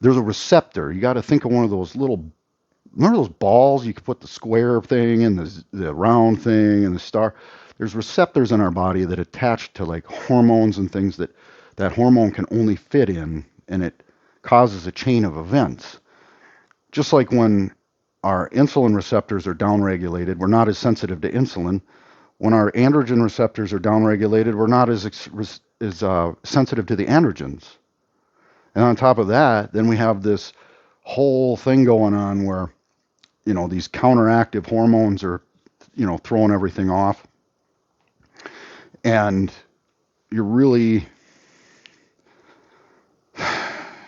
There's a receptor. You got to think of one of those little, remember those balls you could put the square thing and the round thing and the star. There's receptors in our body that attach to like hormones and things that hormone can only fit in, and it causes a chain of events. Just like when our insulin receptors are downregulated, we're not as sensitive to insulin. When our androgen receptors are downregulated, we're not as sensitive to the androgens. And on top of that, then we have this whole thing going on where, these counteractive hormones are, throwing everything off. And you're really,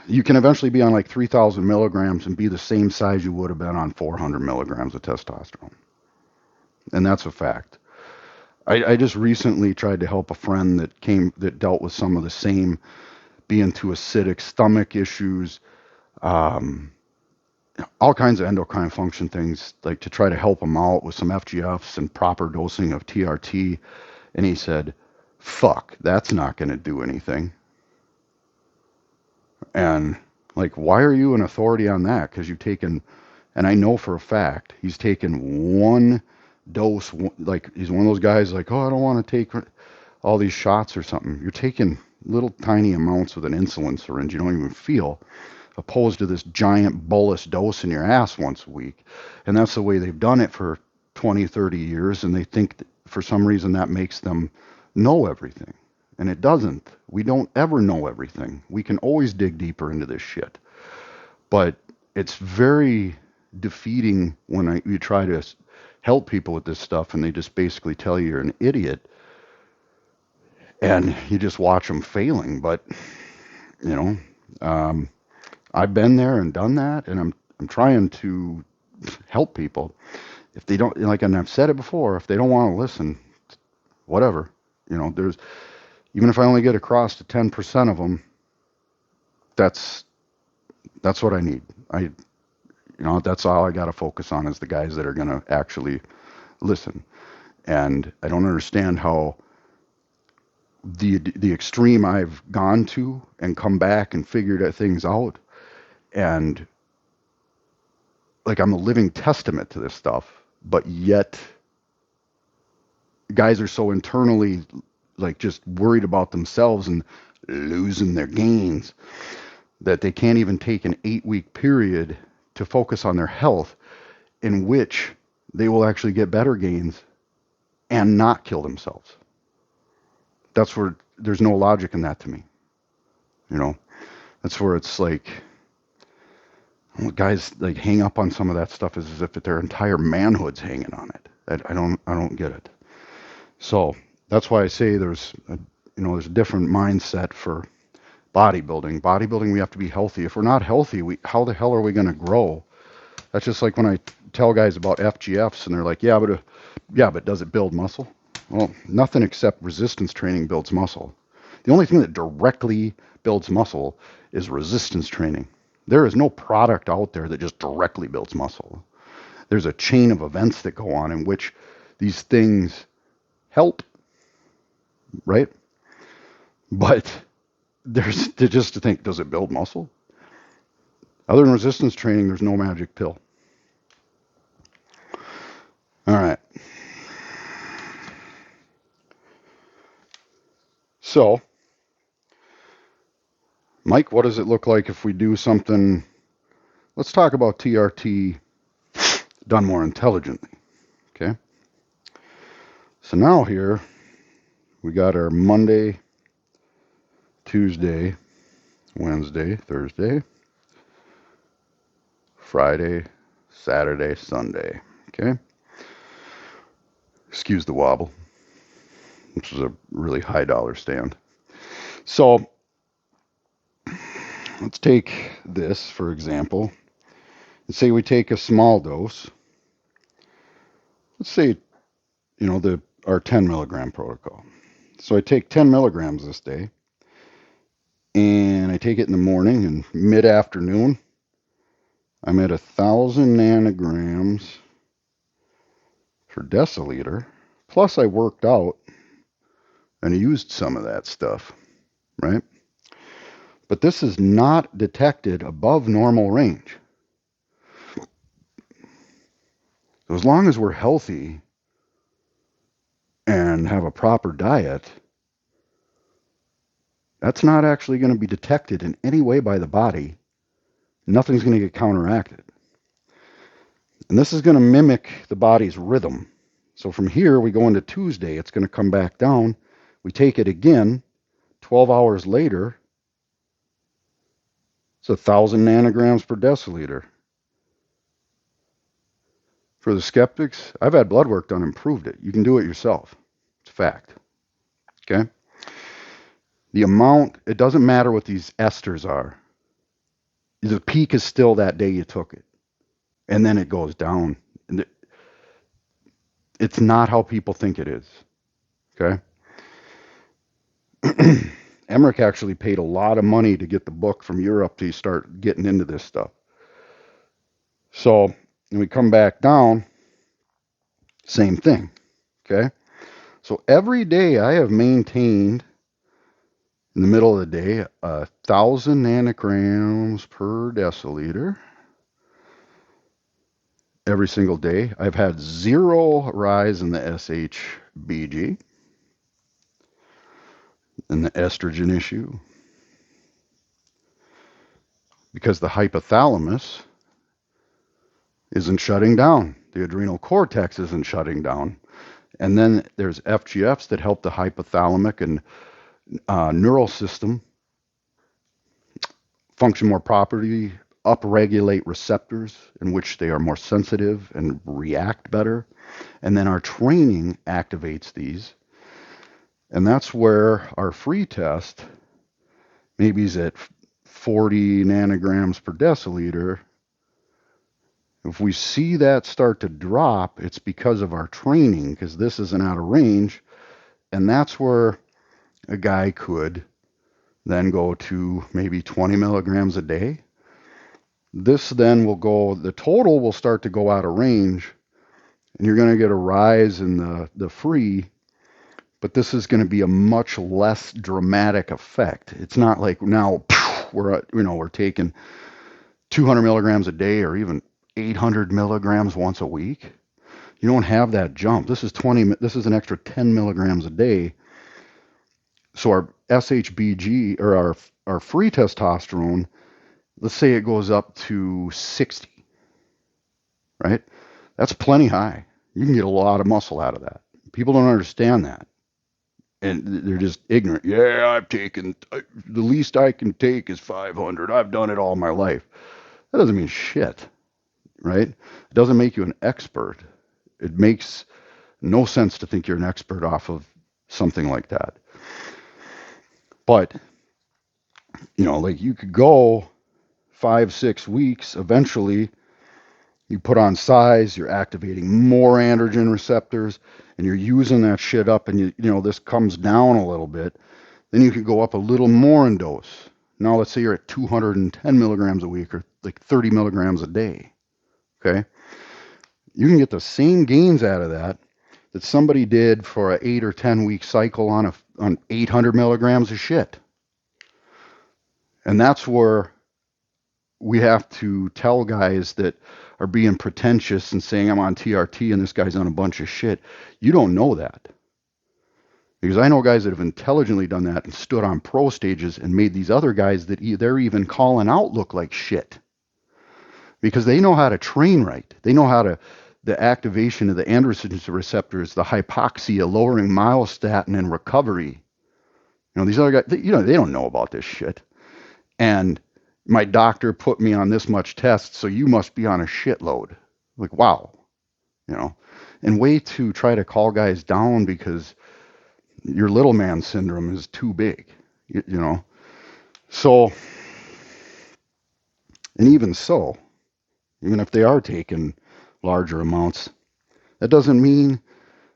you can eventually be on like 3,000 milligrams and be the same size you would have been on 400 milligrams of testosterone. And that's a fact. I just recently tried to help a friend that dealt with some of the same, being too acidic, stomach issues, all kinds of endocrine function things, like to try to help him out with some FGFs and proper dosing of TRT. And he said, fuck, that's not going to do anything. And like, why are you an authority on that? Because you've taken, and I know for a fact, he's taken one dose, like he's one of those guys like, oh, I don't want to take all these shots or something. You're taking little tiny amounts with an insulin syringe you don't even feel, opposed to this giant bolus dose in your ass once a week. And that's the way they've done it for 20, 30 years. And they think that for some reason that makes them know everything. And it doesn't. We don't ever know everything. We can always dig deeper into this shit. But it's very defeating when you try to help people with this stuff and they just basically tell you you're an idiot. And you just watch them failing. But, I've been there and done that, and I'm trying to help people. If they don't, like, and I've said it before, if they don't want to listen, whatever. There's, even if I only get across to 10% of them, that's what I need. That's all I got to focus on is the guys that are going to actually listen. And I don't understand how the extreme I've gone to and come back and figured things out, and like I'm a living testament to this stuff, but yet guys are so internally like just worried about themselves and losing their gains that they can't even take an 8-week period to focus on their health, in which they will actually get better gains and not kill themselves. That's where there's no logic in that to me. That's where it's like, guys like hang up on some of that stuff as if their entire manhood's hanging on it. I don't get it. So that's why I say there's a different mindset for bodybuilding. Bodybuilding, we have to be healthy. If we're not healthy, how the hell are we going to grow? That's just like when I tell guys about FGFs and they're like, yeah, but does it build muscle? Well, nothing except resistance training builds muscle. The only thing that directly builds muscle is resistance training. There is no product out there that just directly builds muscle. There's a chain of events that go on in which these things help, right? But there's just to think, does it build muscle? Other than resistance training, there's no magic pill. All right. So, Mike, what does it look like if we do something? Let's talk about TRT done more intelligently. Okay. So now here we got our Monday, Tuesday, Wednesday, Thursday, Friday, Saturday, Sunday. Okay. Excuse the wobble. This is a really high dollar stand. So let's take this, for example, and say we take a small dose. Let's say, our 10 milligram protocol. So I take 10 milligrams this day. And I take it in the morning, and mid-afternoon, I'm at 1,000 nanograms per deciliter. Plus, I worked out and used some of that stuff, right? But this is not detected above normal range. So as long as we're healthy and have a proper diet, that's not actually going to be detected in any way by the body. Nothing's going to get counteracted. And this is going to mimic the body's rhythm. So from here, we go into Tuesday. It's going to come back down. We take it again. 12 hours later, it's 1,000 nanograms per deciliter. For the skeptics, I've had blood work done and proved it. You can do it yourself. It's a fact. Okay? The amount, it doesn't matter what these esters are. The peak is still that day you took it. And then it goes down. And it's not how people think it is. Okay? Emmerich actually paid a lot of money to get the book from Europe to start getting into this stuff. So when we come back down, same thing. Okay? So every day I have maintained in the middle of the day 1,000 nanograms per deciliter every single day. I've had zero rise in the SHBG and the estrogen issue because the hypothalamus isn't shutting down. The adrenal cortex isn't shutting down. And then there's FGFs that help the hypothalamic and neural system function more properly, upregulate receptors in which they are more sensitive and react better. And then our training activates these. And that's where our free test maybe is at 40 nanograms per deciliter. If we see that start to drop, it's because of our training, because this isn't out of range. And that's where a guy could then go to maybe 20 milligrams a day. This then will go, the total will start to go out of range, and you're going to get a rise in the free, but this is going to be a much less dramatic effect. It's not like now we're taking 200 milligrams a day or even 800 milligrams once a week. You don't have that jump. This is an extra 10 milligrams a day. So our SHBG or our free testosterone, let's say it goes up to 60, right? That's plenty high. You can get a lot of muscle out of that. People don't understand that. And they're just ignorant. Yeah, the least I can take is 500. I've done it all my life. That doesn't mean shit, right? It doesn't make you an expert. It makes no sense to think you're an expert off of something like that. But, like you could go 5-6 weeks. Eventually, you put on size, you're activating more androgen receptors, and you're using that shit up, and this comes down a little bit. Then you could go up a little more in dose. Now, let's say you're at 210 milligrams a week or like 30 milligrams a day. Okay? You can get the same gains out of that somebody did for an 8 or 10 week cycle on 800 milligrams of shit. And that's where we have to tell guys that are being pretentious and saying I'm on TRT and this guy's on a bunch of shit. You don't know that. Because I know guys that have intelligently done that and stood on pro stages and made these other guys that they're even calling out look like shit. Because they know how to train right. They know how to, the activation of the androgen receptors, the hypoxia, lowering myostatin and recovery. These other guys, they don't know about this shit. And my doctor put me on this much test, so you must be on a shitload. Like, wow. And way to try to call guys down because your little man syndrome is too big, So, and even so, even if they are taking larger amounts, that doesn't mean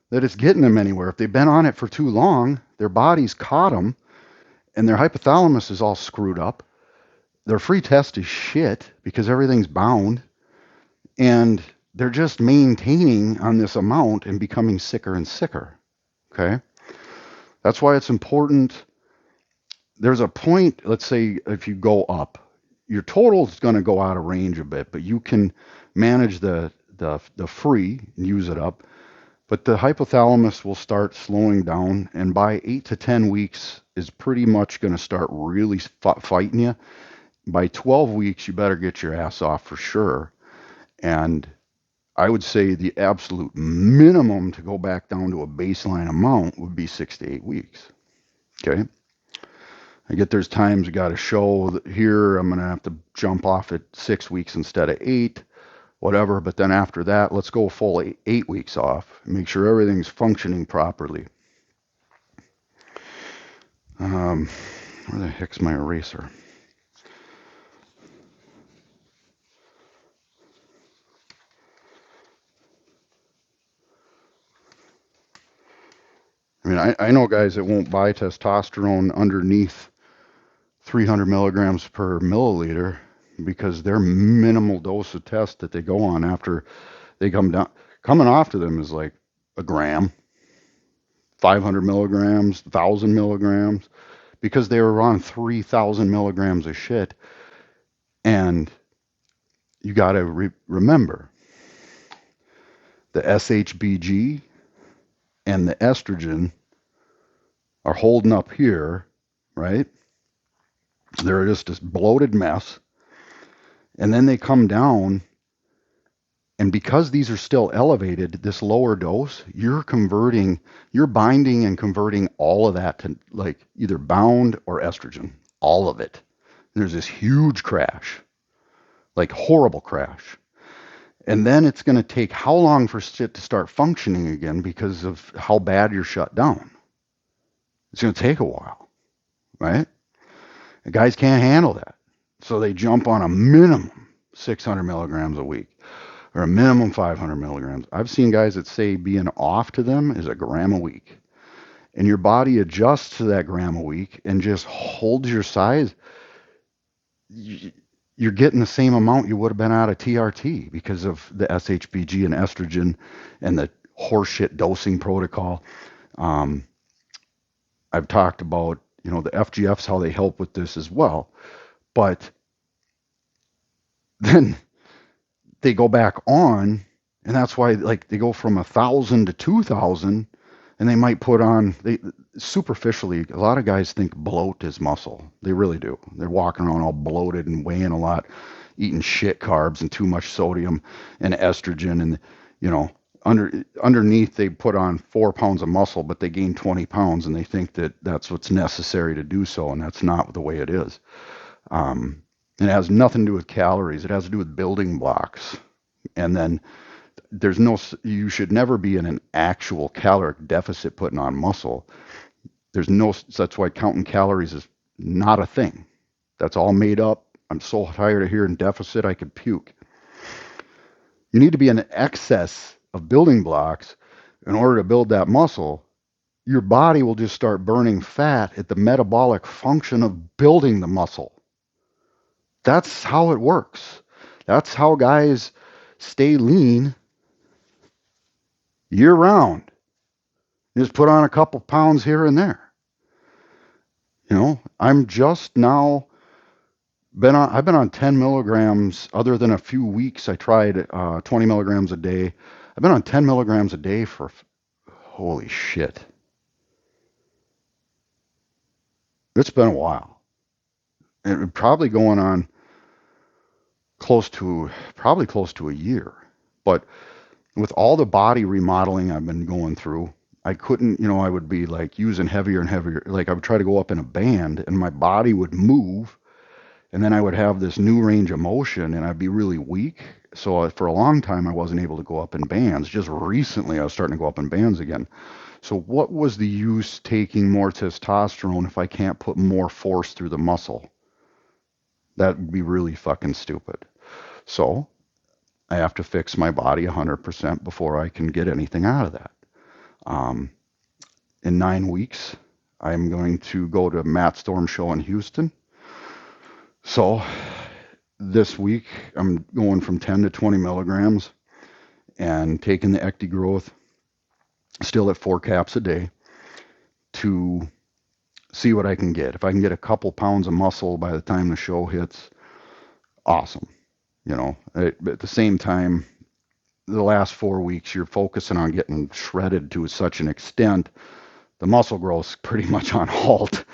that it's getting them anywhere. If they've been on it for too long, their body's caught them, and their hypothalamus is all screwed up. Their free test is shit because everything's bound, and they're just maintaining on this amount and becoming sicker and sicker. Okay? That's why it's important. There's a point, let's say if you go up, your total is going to go out of range a bit, but you can manage the free and use it up. But the hypothalamus will start slowing down, and by 8 to 10 weeks is pretty much going to start really fighting you. By 12 weeks, you better get your ass off for sure. And I would say the absolute minimum to go back down to a baseline amount would be 6 to 8 weeks. Okay. I get there's times you got to show that here I'm going to have to jump off at 6 weeks instead of 8, whatever. But then after that, let's go full 8 weeks off. Make sure everything's functioning properly. Where the heck's my eraser? I mean, I know guys that won't buy testosterone underneath 300 milligrams per milliliter because their minimal dose of test that they go on after they come down, coming off to them is like a gram, 500 milligrams, 1,000 milligrams, because they were on 3,000 milligrams of shit. And you got to remember the SHBG and the estrogen are holding up here, right? They're just this bloated mess. And then they come down, and because these are still elevated, this lower dose, you're binding and converting all of that to like either bound or estrogen, all of it. And there's this huge crash, like horrible crash. And then it's going to take how long for shit to start functioning again because of how bad you're shut down? It's going to take a while, right? The guys can't handle that. So they jump on a minimum 600 milligrams a week or a minimum 500 milligrams. I've seen guys that say being off to them is a gram a week. And your body adjusts to that gram a week and just holds your size. You're getting the same amount you would have been out of TRT because of the SHBG and estrogen and the horseshit dosing protocol. I've talked about, the FGFs, how they help with this as well. But then they go back on, and that's why like they go from 1,000 to 2,000, and they might put on, superficially, a lot of guys think bloat is muscle. They really do. They're walking around all bloated and weighing a lot, eating shit carbs and too much sodium and estrogen, and underneath they put on 4 pounds of muscle, but they gain 20 pounds, and they think that that's what's necessary to do so, and that's not the way it is. It has nothing to do with calories. It has to do with building blocks. And then you should never be in an actual caloric deficit putting on muscle. That's why counting calories is not a thing. That's all made up. I'm so tired of hearing deficit, I could puke. You need to be in excess of building blocks in order to build that muscle. Your body will just start burning fat at the metabolic function of building the muscle. That's how it works. That's how guys stay lean year round. Just put on a couple pounds here and there. I'm just now I've been on 10 milligrams, other than a few weeks. I tried 20 milligrams a day. I've been on 10 milligrams a day for, holy shit. It's been a while. And probably going on close to a year. But with all the body remodeling I've been going through, I couldn't, I would be like using heavier and heavier. Like I would try to go up in a band and my body would move, and then I would have this new range of motion and I'd be really weak. So for a long time, I wasn't able to go up in bands. Just recently, I was starting to go up in bands again. So what was the use taking more testosterone if I can't put more force through the muscle? That would be really fucking stupid. So I have to fix my body 100% before I can get anything out of that. In 9 weeks, I'm going to go to Matt Storm show in Houston. So this week I'm going from 10 to 20 milligrams and taking the ecti growth still at 4 caps a day to see what I can get. If I can get a couple pounds of muscle by the time the show hits, awesome. At the same time, the last 4 weeks, you're focusing on getting shredded to such an extent, the muscle growth's pretty much on halt,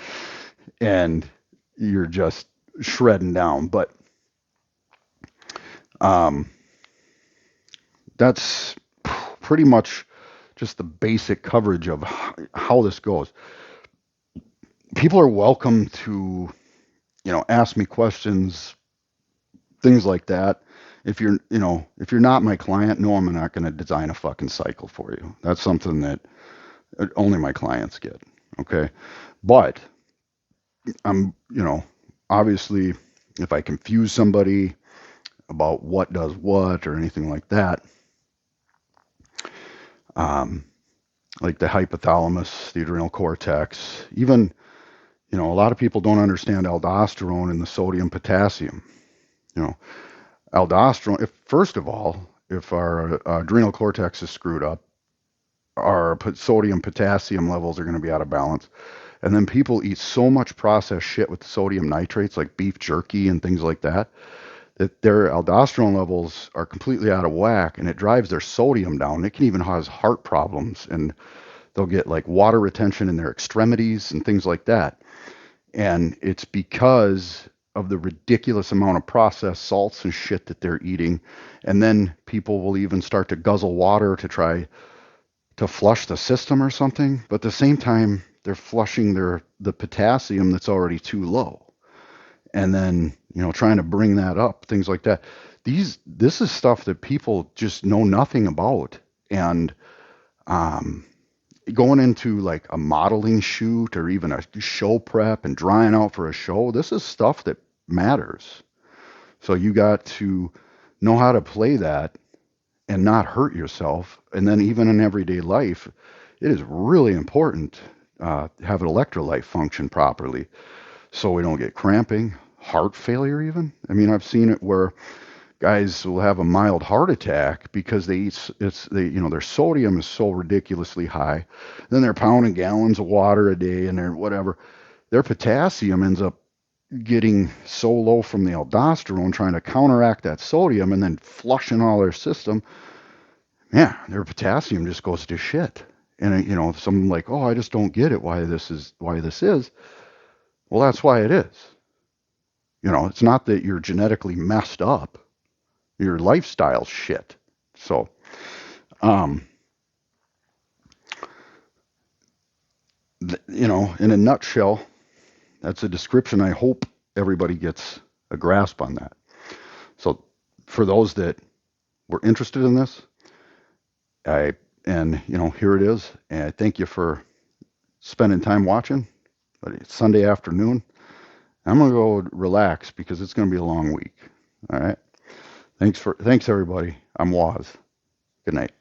and you're just shredding down. But um, that's pretty much just the basic coverage of how this goes. People are welcome to, ask me questions, things like that. If you're not my client, no, I'm not going to design a fucking cycle for you. That's something that only my clients get. Okay. But I'm, obviously if I confuse somebody about what does what or anything like that, um, like the hypothalamus, the adrenal cortex, even, a lot of people don't understand aldosterone and the sodium potassium. You know, aldosterone, first of all, if our adrenal cortex is screwed up, our sodium potassium levels are going to be out of balance. And then people eat so much processed shit with sodium nitrates like beef jerky and things like that, that their aldosterone levels are completely out of whack, and it drives their sodium down. It can even cause heart problems, and they'll get like water retention in their extremities and things like that. And it's because of the ridiculous amount of processed salts and shit that they're eating. And then people will even start to guzzle water to try to flush the system or something. But at the same time, they're flushing the potassium that's already too low. And then, trying to bring that up, things like that. This is stuff that people just know nothing about. And going into like a modeling shoot or even a show prep and drying out for a show, this is stuff that matters. So you got to know how to play that and not hurt yourself. And then even in everyday life, it is really important to have an electrolyte function properly so we don't get cramping, heart failure even. I mean, I've seen it where guys will have a mild heart attack because their sodium is so ridiculously high. Then they're pounding gallons of water a day and they're whatever. Their potassium ends up getting so low from the aldosterone trying to counteract that sodium and then flushing all their system. Yeah, their potassium just goes to shit. And some like, oh, I just don't get it why this is. Well, that's why it is. It's not that you're genetically messed up. Your lifestyle shit. So, in a nutshell, that's a description. I hope everybody gets a grasp on that. So, for those that were interested in this, here it is. And I thank you for spending time watching. But it's Sunday afternoon. I'm gonna go relax because it's gonna be a long week. All right. Thanks everybody. I'm Waz. Good night.